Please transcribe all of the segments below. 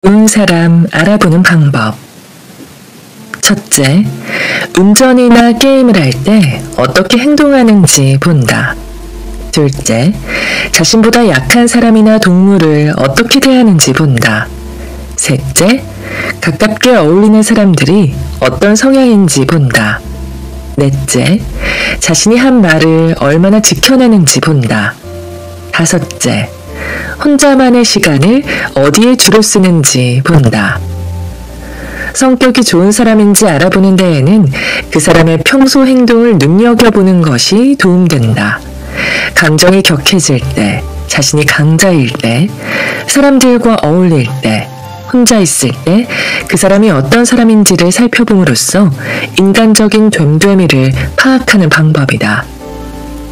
좋은 사람 알아보는 방법. 첫째, 운전이나 게임을 할 때 어떻게 행동하는지 본다. 둘째, 자신보다 약한 사람이나 동물을 어떻게 대하는지 본다. 셋째, 가깝게 어울리는 사람들이 어떤 성향인지 본다. 넷째, 자신이 한 말을 얼마나 지켜내는지 본다. 다섯째, 혼자만의 시간을 어디에 주로 쓰는지 본다. 성격이 좋은 사람인지 알아보는 데에는 그 사람의 평소 행동을 눈여겨보는 것이 도움된다. 감정이 격해질 때, 자신이 강자일 때, 사람들과 어울릴 때, 혼자 있을 때 그 사람이 어떤 사람인지를 살펴봄으로써 인간적인 됨됨이를 파악하는 방법이다.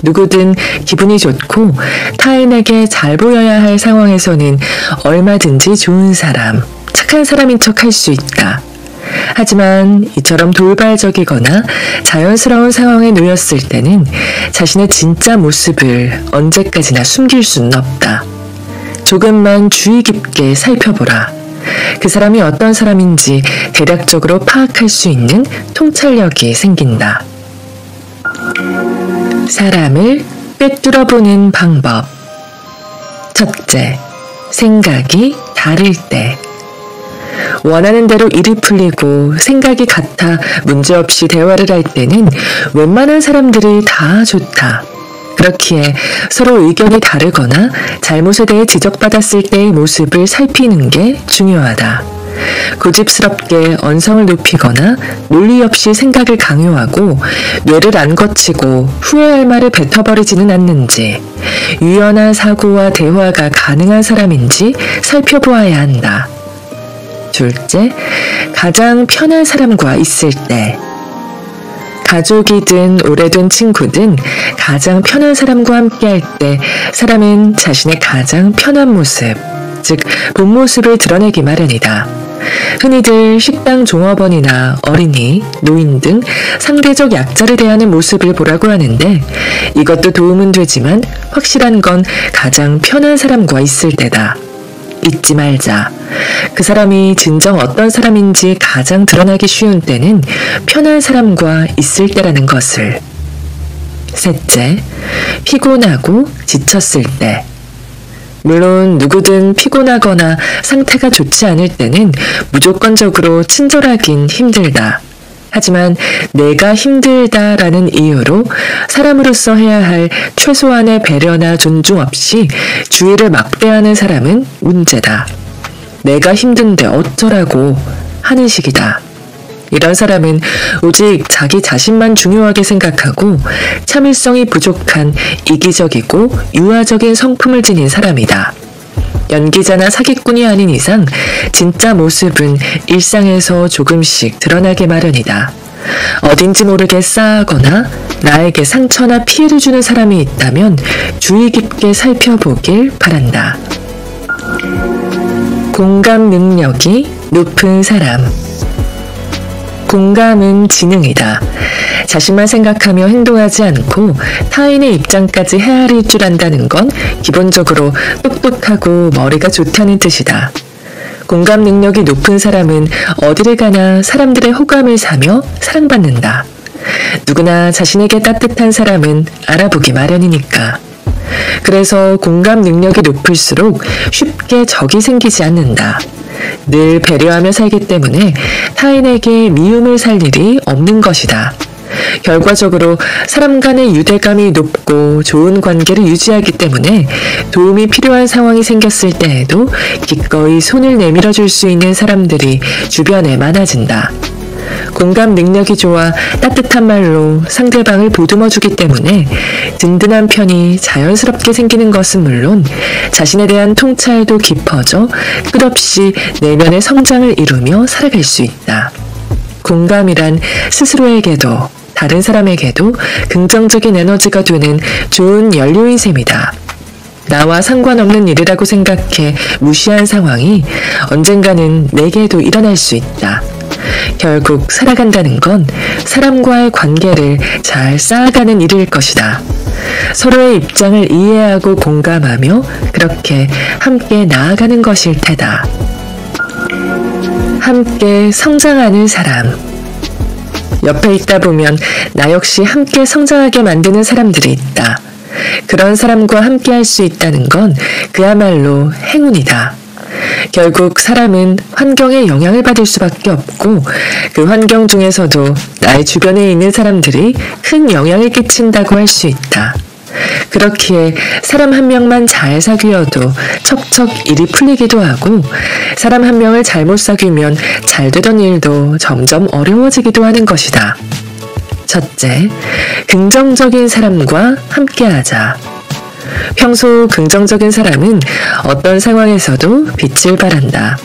누구든 기분이 좋고 타인에게 잘 보여야 할 상황에서는 얼마든지 좋은 사람, 착한 사람인 척 할 수 있다. 하지만 이처럼 돌발적이거나 자연스러운 상황에 놓였을 때는 자신의 진짜 모습을 언제까지나 숨길 수는 없다. 조금만 주의 깊게 살펴보라. 그 사람이 어떤 사람인지 대략적으로 파악할 수 있는 통찰력이 생긴다. 사람을 꿰뚫어보는 방법. 첫째, 생각이 다를 때. 원하는 대로 일이 풀리고 생각이 같아 문제없이 대화를 할 때는 웬만한 사람들이 다 좋다. 그렇기에 서로 의견이 다르거나 잘못에 대해 지적받았을 때의 모습을 살피는 게 중요하다. 고집스럽게 언성을 높이거나 논리 없이 생각을 강요하고 뇌를 안 거치고 후회할 말을 뱉어버리지는 않는지, 유연한 사고와 대화가 가능한 사람인지 살펴보아야 한다. 둘째, 가장 편한 사람과 있을 때. 가족이든 오래된 친구든 가장 편한 사람과 함께할 때 사람은 자신의 가장 편한 모습, 즉 본 모습을 드러내기 마련이다. 흔히들 식당 종업원이나 어린이, 노인 등 상대적 약자를 대하는 모습을 보라고 하는데 이것도 도움은 되지만 확실한 건 가장 편한 사람과 있을 때다. 잊지 말자. 그 사람이 진정 어떤 사람인지 가장 드러나기 쉬운 때는 편한 사람과 있을 때라는 것을. 셋째, 피곤하고 지쳤을 때. 물론 누구든 피곤하거나 상태가 좋지 않을 때는 무조건적으로 친절하긴 힘들다. 하지만 내가 힘들다라는 이유로 사람으로서 해야 할 최소한의 배려나 존중 없이 주위를 막대하는 사람은 문제다. 내가 힘든데 어쩌라고 하는 식이다. 이런 사람은 오직 자기 자신만 중요하게 생각하고 참을성이 부족한 이기적이고 유아적인 성품을 지닌 사람이다. 연기자나 사기꾼이 아닌 이상 진짜 모습은 일상에서 조금씩 드러나게 마련이다. 어딘지 모르게 싸하거나 나에게 상처나 피해를 주는 사람이 있다면 주의 깊게 살펴보길 바란다. 공감 능력이 높은 사람. 공감은 지능이다. 자신만 생각하며 행동하지 않고 타인의 입장까지 헤아릴 줄 안다는 건 기본적으로 똑똑하고 머리가 좋다는 뜻이다. 공감 능력이 높은 사람은 어디를 가나 사람들의 호감을 사며 사랑받는다. 누구나 자신에게 따뜻한 사람은 알아보기 마련이니까. 그래서 공감 능력이 높을수록 쉽게 적이 생기지 않는다. 늘 배려하며 살기 때문에 타인에게 미움을 살 일이 없는 것이다. 결과적으로 사람 간의 유대감이 높고 좋은 관계를 유지하기 때문에 도움이 필요한 상황이 생겼을 때에도 기꺼이 손을 내밀어 줄 수 있는 사람들이 주변에 많아진다. 공감 능력이 좋아 따뜻한 말로 상대방을 보듬어 주기 때문에 든든한 편이 자연스럽게 생기는 것은 물론 자신에 대한 통찰도 깊어져 끝없이 내면의 성장을 이루며 살아갈 수 있다. 공감이란 스스로에게도 다른 사람에게도 긍정적인 에너지가 되는 좋은 연료인 셈이다. 나와 상관없는 일이라고 생각해 무시한 상황이 언젠가는 내게도 일어날 수 있다. 결국 살아간다는 건 사람과의 관계를 잘 쌓아가는 일일 것이다. 서로의 입장을 이해하고 공감하며 그렇게 함께 나아가는 것일 테다. 함께 성장하는 사람. 옆에 있다 보면 나 역시 함께 성장하게 만드는 사람들이 있다. 그런 사람과 함께 할 수 있다는 건 그야말로 행운이다. 결국 사람은 환경에 영향을 받을 수밖에 없고 그 환경 중에서도 나의 주변에 있는 사람들이 큰 영향을 끼친다고 할 수 있다. 그렇기에 사람 한 명만 잘 사귀어도 척척 일이 풀리기도 하고 사람 한 명을 잘못 사귀면 잘 되던 일도 점점 어려워지기도 하는 것이다. 첫째, 긍정적인 사람과 함께하자. 평소 긍정적인 사람은 어떤 상황에서도 빛을 발한다.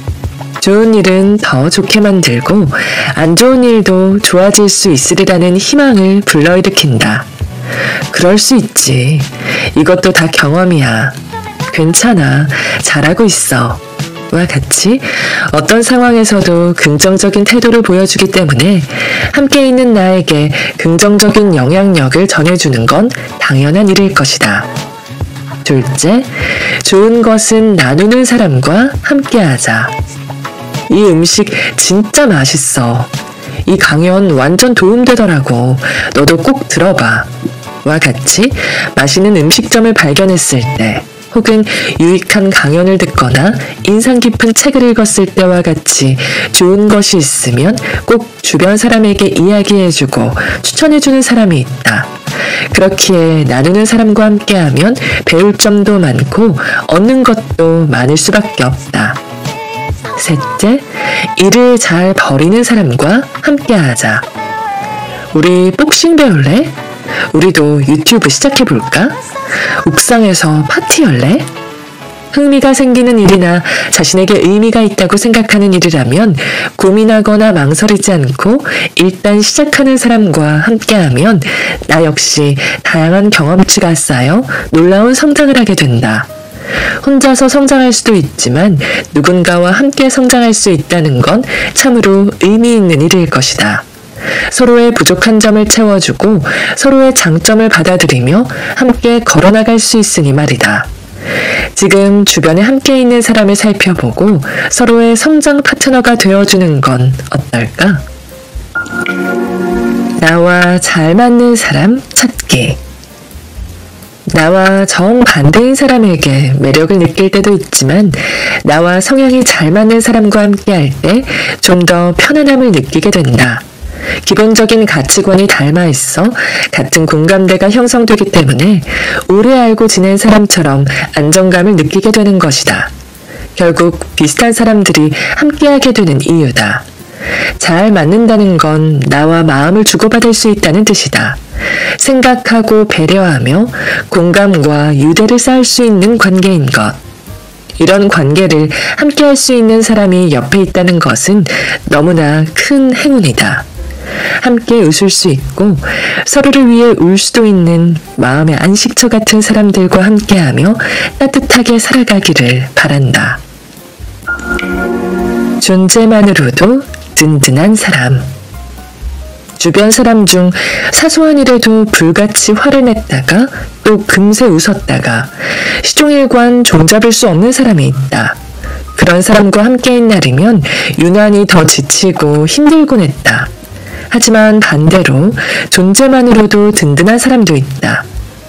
좋은 일은 더 좋게 만들고 안 좋은 일도 좋아질 수 있으리라는 희망을 불러일으킨다. 그럴 수 있지. 이것도 다 경험이야. 괜찮아. 잘하고 있어. 와 같이 어떤 상황에서도 긍정적인 태도를 보여주기 때문에 함께 있는 나에게 긍정적인 영향력을 전해주는 건 당연한 일일 것이다. 둘째, 좋은 것은 나누는 사람과 함께하자. 이 음식 진짜 맛있어. 이 강연 완전 도움되더라고. 너도 꼭 들어봐. 와 같이 맛있는 음식점을 발견했을 때 혹은 유익한 강연을 듣거나 인상 깊은 책을 읽었을 때와 같이 좋은 것이 있으면 꼭 주변 사람에게 이야기해주고 추천해주는 사람이 있다. 그렇기에 나누는 사람과 함께하면 배울 점도 많고 얻는 것도 많을 수밖에 없다. 셋째, 일을 잘 벌이는 사람과 함께하자. 우리 복싱 배울래? 우리도 유튜브 시작해볼까? 옥상에서 파티 열래? 흥미가 생기는 일이나 자신에게 의미가 있다고 생각하는 일이라면 고민하거나 망설이지 않고 일단 시작하는 사람과 함께하면 나 역시 다양한 경험치가 쌓여 놀라운 성장을 하게 된다. 혼자서 성장할 수도 있지만 누군가와 함께 성장할 수 있다는 건 참으로 의미 있는 일일 것이다. 서로의 부족한 점을 채워주고 서로의 장점을 받아들이며 함께 걸어나갈 수 있으니 말이다. 지금 주변에 함께 있는 사람을 살펴보고 서로의 성장 파트너가 되어주는 건 어떨까? 나와 잘 맞는 사람 찾기. 나와 정반대인 사람에게 매력을 느낄 때도 있지만 나와 성향이 잘 맞는 사람과 함께할 때 좀 더 편안함을 느끼게 된다. 기본적인 가치관이 닮아 있어 같은 공감대가 형성되기 때문에 오래 알고 지낸 사람처럼 안정감을 느끼게 되는 것이다. 결국 비슷한 사람들이 함께하게 되는 이유다. 잘 맞는다는 건 나와 마음을 주고받을 수 있다는 뜻이다. 생각하고 배려하며 공감과 유대를 쌓을 수 있는 관계인 것. 이런 관계를 함께할 수 있는 사람이 옆에 있다는 것은 너무나 큰 행운이다. 함께 웃을 수 있고 서로를 위해 울 수도 있는 마음의 안식처 같은 사람들과 함께하며 따뜻하게 살아가기를 바란다. 존재만으로도 든든한 사람. 주변 사람 중 사소한 일에도 불같이 화를 냈다가 또 금세 웃었다가 시종일관 종잡을 수 없는 사람이 있다. 그런 사람과 함께인 날이면 유난히 더 지치고 힘들곤 했다. 하지만 반대로 존재만으로도 든든한 사람도 있다.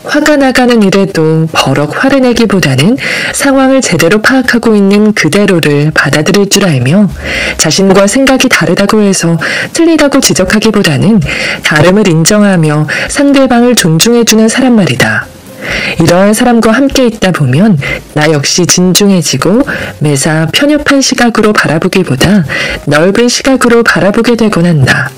화가 나가는 일에도 버럭 화를 내기보다는 상황을 제대로 파악하고 있는 그대로를 받아들일 줄 알며 자신과 생각이 다르다고 해서 틀리다고 지적하기보다는 다름을 인정하며 상대방을 존중해주는 사람 말이다. 이러한 사람과 함께 있다 보면 나 역시 진중해지고 매사 편협한 시각으로 바라보기보다 넓은 시각으로 바라보게 되곤 한다.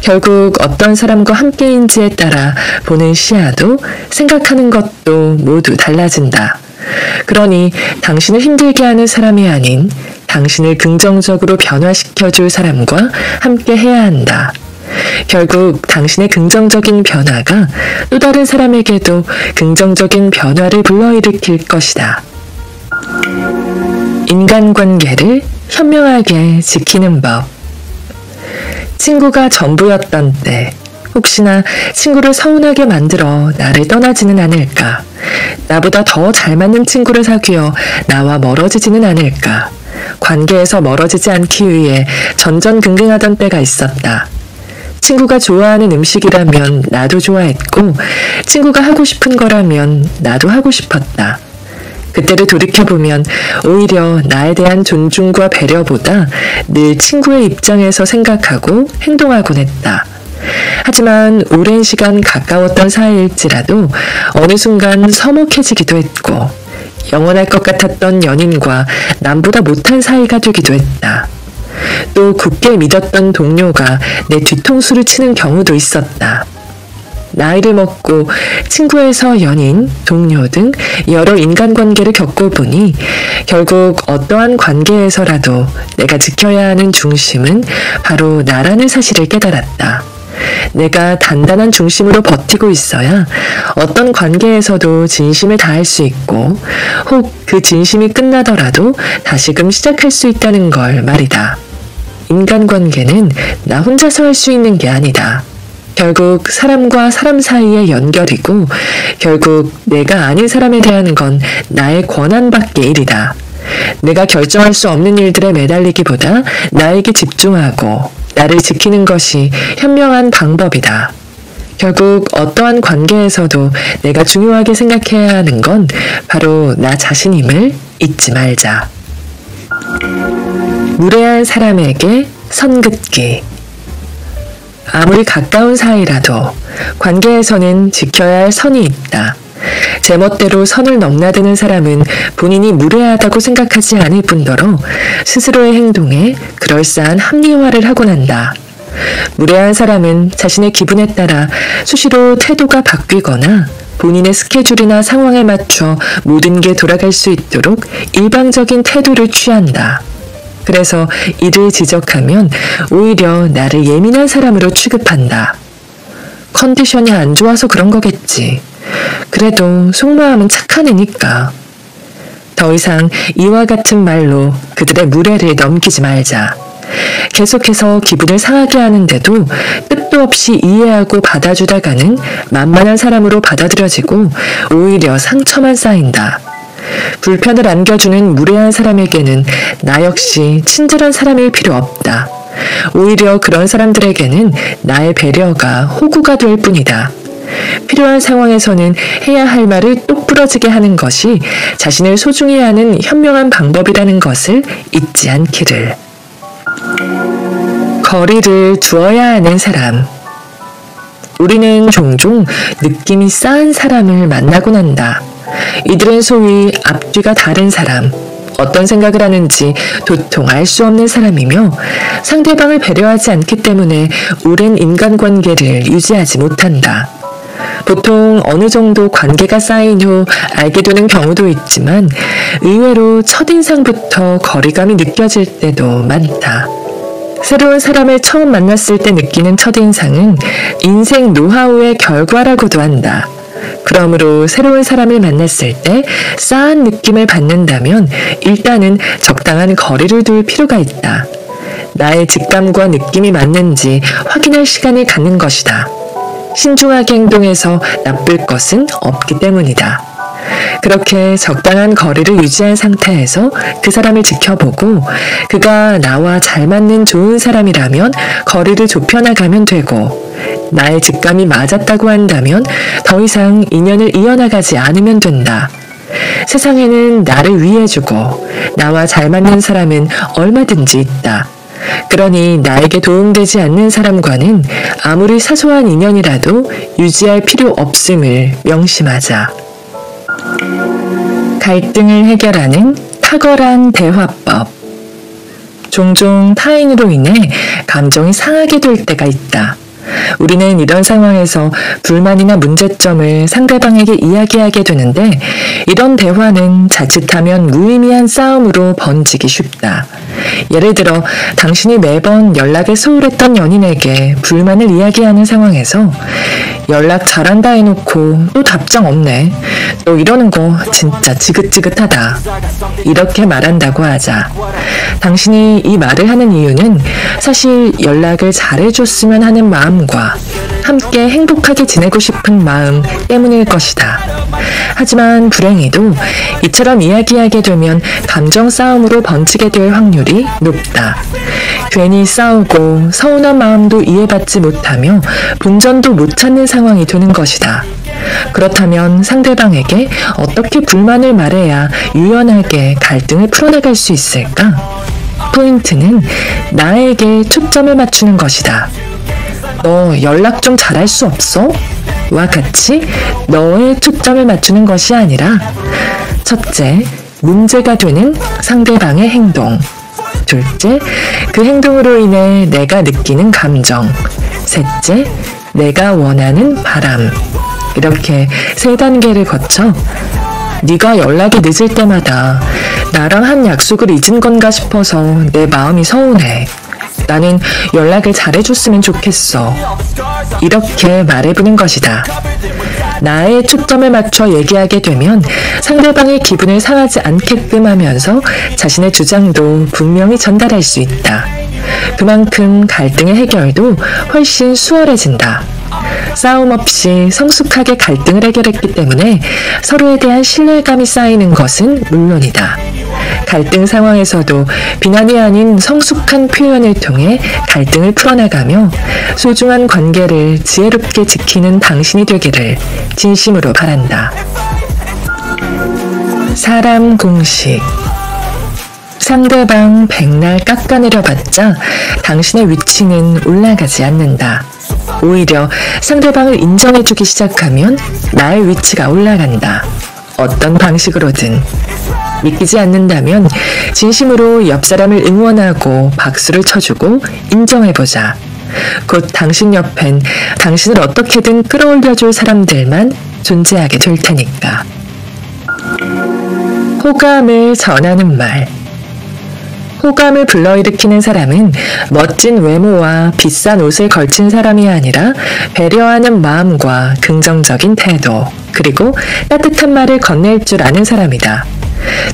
결국 어떤 사람과 함께인지에 따라 보는 시야도 생각하는 것도 모두 달라진다. 그러니 당신을 힘들게 하는 사람이 아닌 당신을 긍정적으로 변화시켜줄 사람과 함께 해야 한다. 결국 당신의 긍정적인 변화가 또 다른 사람에게도 긍정적인 변화를 불러일으킬 것이다. 인간관계를 현명하게 지키는 법. 친구가 전부였던 때 혹시나 친구를 서운하게 만들어 나를 떠나지는 않을까? 나보다 더 잘 맞는 친구를 사귀어 나와 멀어지지는 않을까? 관계에서 멀어지지 않기 위해 전전긍긍하던 때가 있었다. 친구가 좋아하는 음식이라면 나도 좋아했고 친구가 하고 싶은 거라면 나도 하고 싶었다. 그때를 돌이켜보면 오히려 나에 대한 존중과 배려보다 늘 친구의 입장에서 생각하고 행동하곤 했다. 하지만 오랜 시간 가까웠던 사이일지라도 어느 순간 서먹해지기도 했고 영원할 것 같았던 연인과 남보다 못한 사이가 되기도 했다. 또 굳게 믿었던 동료가 내 뒤통수를 치는 경우도 있었다. 나이를 먹고 친구에서 연인, 동료 등 여러 인간관계를 겪어보니 결국 어떠한 관계에서라도 내가 지켜야 하는 중심은 바로 나라는 사실을 깨달았다. 내가 단단한 중심으로 버티고 있어야 어떤 관계에서도 진심을 다할 수 있고 혹 그 진심이 끝나더라도 다시금 시작할 수 있다는 걸 말이다. 인간관계는 나 혼자서 할 수 있는 게 아니다. 결국 사람과 사람 사이의 연결이고 결국 내가 아닌 사람에 대한 건 나의 권한밖의 일이다. 내가 결정할 수 없는 일들에 매달리기보다 나에게 집중하고 나를 지키는 것이 현명한 방법이다. 결국 어떠한 관계에서도 내가 중요하게 생각해야 하는 건 바로 나 자신임을 잊지 말자. 무례한 사람에게 선 긋기. 아무리 가까운 사이라도 관계에서는 지켜야 할 선이 있다. 제멋대로 선을 넘나드는 사람은 본인이 무례하다고 생각하지 않을 뿐더러 스스로의 행동에 그럴싸한 합리화를 하곤 한다. 무례한 사람은 자신의 기분에 따라 수시로 태도가 바뀌거나 본인의 스케줄이나 상황에 맞춰 모든 게 돌아갈 수 있도록 일방적인 태도를 취한다. 그래서 이를 지적하면 오히려 나를 예민한 사람으로 취급한다. 컨디션이 안 좋아서 그런 거겠지. 그래도 속마음은 착한 애니까. 더 이상 이와 같은 말로 그들의 무례를 넘기지 말자. 계속해서 기분을 상하게 하는데도 끝도 없이 이해하고 받아주다가는 만만한 사람으로 받아들여지고 오히려 상처만 쌓인다. 불편을 안겨주는 무례한 사람에게는 나 역시 친절한 사람일 필요 없다. 오히려 그런 사람들에게는 나의 배려가 호구가 될 뿐이다. 필요한 상황에서는 해야 할 말을 똑 부러지게 하는 것이 자신을 소중히 하는 현명한 방법이라는 것을 잊지 않기를. 거리를 두어야 하는 사람. 우리는 종종 느낌이 싸한 사람을 만나곤 한다. 이들은 소위 앞뒤가 다른 사람, 어떤 생각을 하는지 도통 알 수 없는 사람이며 상대방을 배려하지 않기 때문에 오랜 인간관계를 유지하지 못한다. 보통 어느 정도 관계가 쌓인 후 알게 되는 경우도 있지만 의외로 첫인상부터 거리감이 느껴질 때도 많다. 새로운 사람을 처음 만났을 때 느끼는 첫인상은 인생 노하우의 결과라고도 한다. 그러므로 새로운 사람을 만났을 때 싸한 느낌을 받는다면 일단은 적당한 거리를 둘 필요가 있다. 나의 직감과 느낌이 맞는지 확인할 시간을 갖는 것이다. 신중하게 행동해서 나쁠 것은 없기 때문이다. 그렇게 적당한 거리를 유지한 상태에서 그 사람을 지켜보고 그가 나와 잘 맞는 좋은 사람이라면 거리를 좁혀나가면 되고 나의 직감이 맞았다고 한다면 더 이상 인연을 이어나가지 않으면 된다. 세상에는 나를 위해주고 나와 잘 맞는 사람은 얼마든지 있다. 그러니 나에게 도움되지 않는 사람과는 아무리 사소한 인연이라도 유지할 필요 없음을 명심하자. 갈등을 해결하는 탁월한 대화법. 종종 타인으로 인해 감정이 상하게 될 때가 있다. 우리는 이런 상황에서 불만이나 문제점을 상대방에게 이야기하게 되는데 이런 대화는 자칫하면 무의미한 싸움으로 번지기 쉽다. 예를 들어 당신이 매번 연락에 소홀했던 연인에게 불만을 이야기하는 상황에서 연락 잘한다 해놓고 또 답장 없네. 너 이러는 거 진짜 지긋지긋하다. 이렇게 말한다고 하자. 당신이 이 말을 하는 이유는 사실 연락을 잘해줬으면 하는 마음과 함께 행복하게 지내고 싶은 마음 때문일 것이다. 하지만 불행히도 이처럼 이야기하게 되면 감정 싸움으로 번지게 될 확률이 높다. 괜히 싸우고 서운한 마음도 이해받지 못하며 본전도 못 찾는 상황이 되는 것이다. 그렇다면 상대방에게 어떻게 불만을 말해야 유연하게 갈등을 풀어나갈 수 있을까? 포인트는 나에게 초점을 맞추는 것이다. 너 연락 좀 잘할 수 없어? 와 같이 너의 초점을 맞추는 것이 아니라 첫째, 문제가 되는 상대방의 행동. 둘째, 그 행동으로 인해 내가 느끼는 감정. 셋째, 내가 원하는 바람. 이렇게 3단계를 거쳐 네가 연락이 늦을 때마다 나랑 한 약속을 잊은 건가 싶어서 내 마음이 서운해. 나는 연락을 잘해줬으면 좋겠어. 이렇게 말해보는 것이다. 나의 초점을 맞춰 얘기하게 되면 상대방의 기분을 상하지 않게끔 하면서 자신의 주장도 분명히 전달할 수 있다. 그만큼 갈등의 해결도 훨씬 수월해진다. 싸움 없이 성숙하게 갈등을 해결했기 때문에 서로에 대한 신뢰감이 쌓이는 것은 물론이다. 갈등 상황에서도 비난이 아닌 성숙한 표현을 통해 갈등을 풀어나가며 소중한 관계를 지혜롭게 지키는 당신이 되기를 진심으로 바란다. 사람 공식. 상대방 백날 깎아내려봤자 당신의 위치는 올라가지 않는다. 오히려 상대방을 인정해주기 시작하면 나의 위치가 올라간다. 어떤 방식으로든. 믿기지 않는다면 진심으로 옆 사람을 응원하고 박수를 쳐주고 인정해보자. 곧 당신 옆엔 당신을 어떻게든 끌어올려줄 사람들만 존재하게 될 테니까. 호감을 전하는 말. 호감을 불러일으키는 사람은 멋진 외모와 비싼 옷을 걸친 사람이 아니라 배려하는 마음과 긍정적인 태도, 그리고 따뜻한 말을 건넬 줄 아는 사람이다.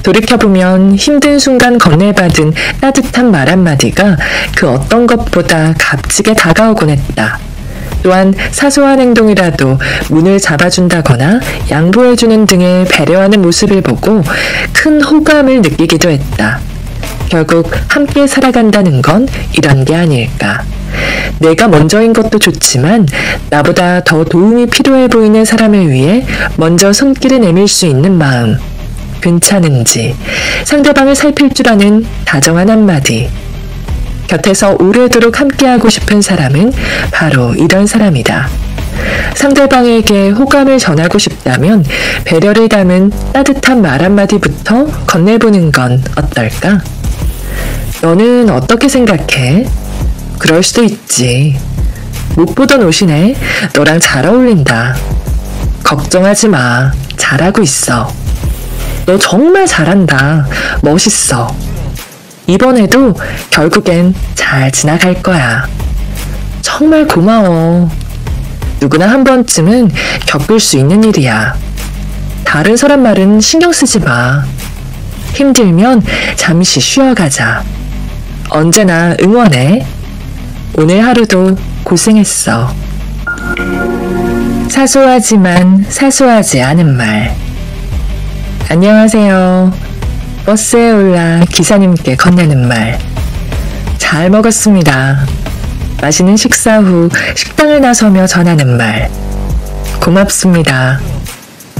돌이켜보면 힘든 순간 건네받은 따뜻한 말 한마디가 그 어떤 것보다 값지게 다가오곤 했다. 또한 사소한 행동이라도 문을 잡아준다거나 양보해주는 등의 배려하는 모습을 보고 큰 호감을 느끼기도 했다. 결국 함께 살아간다는 건 이런 게 아닐까. 내가 먼저인 것도 좋지만 나보다 더 도움이 필요해 보이는 사람을 위해 먼저 손길을 내밀 수 있는 마음. 괜찮은지 상대방을 살필 줄 아는 다정한 한마디. 곁에서 오래도록 함께하고 싶은 사람은 바로 이런 사람이다. 상대방에게 호감을 전하고 싶다면 배려를 담은 따뜻한 말 한마디부터 건네보는 건 어떨까? 너는 어떻게 생각해? 그럴 수도 있지. 못 보던 옷이네. 너랑 잘 어울린다. 걱정하지 마. 잘하고 있어. 너 정말 잘한다. 멋있어. 이번에도 결국엔 잘 지나갈 거야. 정말 고마워. 누구나 한 번쯤은 겪을 수 있는 일이야. 다른 사람 말은 신경 쓰지 마. 힘들면 잠시 쉬어가자. 언제나 응원해. 오늘 하루도 고생했어. 사소하지만 사소하지 않은 말. 안녕하세요. 버스에 올라 기사님께 건네는 말. 잘 먹었습니다. 맛있는 식사 후 식당을 나서며 전하는 말. 고맙습니다.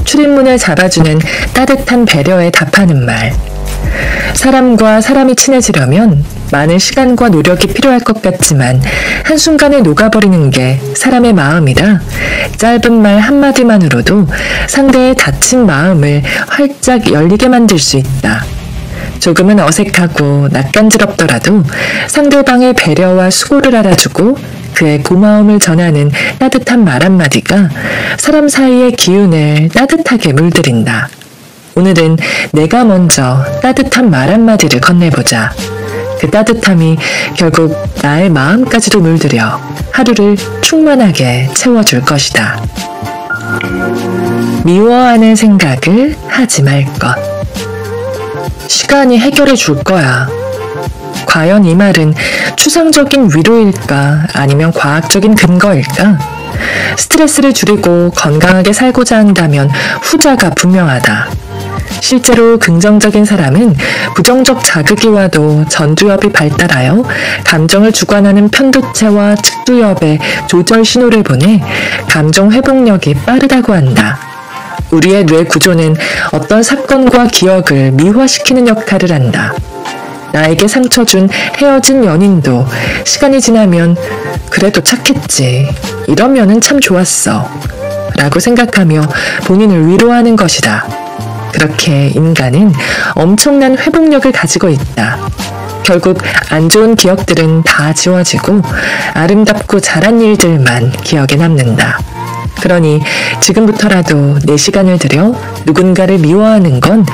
출입문을 잡아주는 따뜻한 배려에 답하는 말. 사람과 사람이 친해지려면 많은 시간과 노력이 필요할 것 같지만 한순간에 녹아버리는 게 사람의 마음이라 짧은 말 한마디만으로도 상대의 다친 마음을 활짝 열리게 만들 수 있다. 조금은 어색하고 낯간지럽더라도 상대방의 배려와 수고를 알아주고 그의 고마움을 전하는 따뜻한 말 한마디가 사람 사이의 기운을 따뜻하게 물들인다. 오늘은 내가 먼저 따뜻한 말 한마디를 건네보자. 그 따뜻함이 결국 나의 마음까지도 물들여 하루를 충만하게 채워줄 것이다. 미워하는 생각을 하지 말 것. 시간이 해결해 줄 거야. 과연 이 말은 추상적인 위로일까 아니면 과학적인 근거일까? 스트레스를 줄이고 건강하게 살고자 한다면 후자가 분명하다. 실제로 긍정적인 사람은 부정적 자극이 와도 전두엽이 발달하여 감정을 주관하는 편도체와 측두엽에 조절 신호를 보내 감정 회복력이 빠르다고 한다. 우리의 뇌 구조는 어떤 사건과 기억을 미화시키는 역할을 한다. 나에게 상처 준 헤어진 연인도 시간이 지나면 그래도 착했지. 이러면은 참 좋았어. 라고 생각하며 본인을 위로하는 것이다. 그렇게 인간은 엄청난 회복력을 가지고 있다. 결국 안 좋은 기억들은 다 지워지고 아름답고 잘한 일들만 기억에 남는다. 그러니 지금부터라도 내 시간을 들여 누군가를 미워하는 건